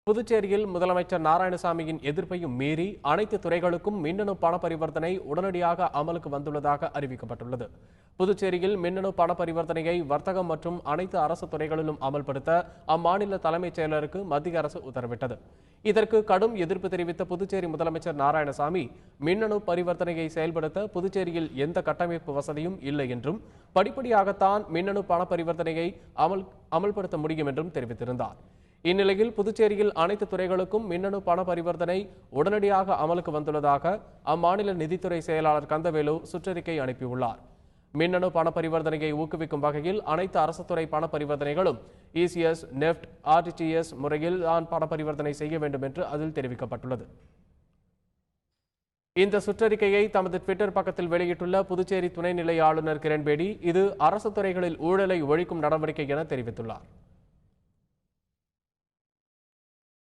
புதுச்சேரியில் முதலமைச்சர் நாராயணசாமியின் எதிர்ப்பையும் மீறி அனைத்து துறைகளுக்கும் மின்னணு பண பரிவர்த்தனை உடனடியாக அமலுக்கு வந்துள்ளதாக அறிவிக்கப்பட்டுள்ளது. புதுச்சேரியில் மின்னணு பண பரிவர்த்தனையை வர்த்தகம் மற்றும் அனைத்து அரசு துறைகளிலும் அமல்படுத்த அம்மாநில தலைமைச் செயலருக்கு மத்திய அரசு உத்தரவிட்டது. இதற்கு கடும் எதிர்ப்பு தெரிவித்த புதுச்சேரி முதலமைச்சர் நாராயணசாமி மின்னணு பரிவர்த்தனையை செயல்படுத்த புதுச்சேரியில் எந்த கட்டமைப்பு வசதியும் இல்லை என்றும் படிப்படியாகத்தான் மின்னணு பண பரிவர்த்தனையை அமல்படுத்த முடியும் என்றும் தெரிவித்திருந்தார். இந்நிலையில் புதுச்சேரியில் அனைத்து துறைகளுக்கும் மின்னணு பண பரிவர்த்தனை உடனடியாக அமலுக்கு வந்துள்ளதாக அம்மாநில நிதித்துறை செயலாளர் கந்தவேலு சுற்றறிக்கை அனுப்பியுள்ளார். மின்னணு பண பரிவர்த்தனையை ஊக்குவிக்கும் வகையில் அனைத்து அரசு துறை பண பரிவர்த்தனைகளும் இசிஎஸ், நெஃப்ட், ஆர்டிஜிஎஸ் முறையில் தான் பண பரிவர்த்தனை செய்ய வேண்டும் என்று அதில் தெரிவிக்கப்பட்டுள்ளது. இந்த சுற்றறிக்கையை தமது ட்விட்டர் பக்கத்தில் வெளியிட்டுள்ள புதுச்சேரி துணைநிலை ஆளுநர் கிரண்பேடி இது அரசு துறைகளில் ஊழலை ஒழிக்கும் நடவடிக்கை என தெரிவித்துள்ளார்.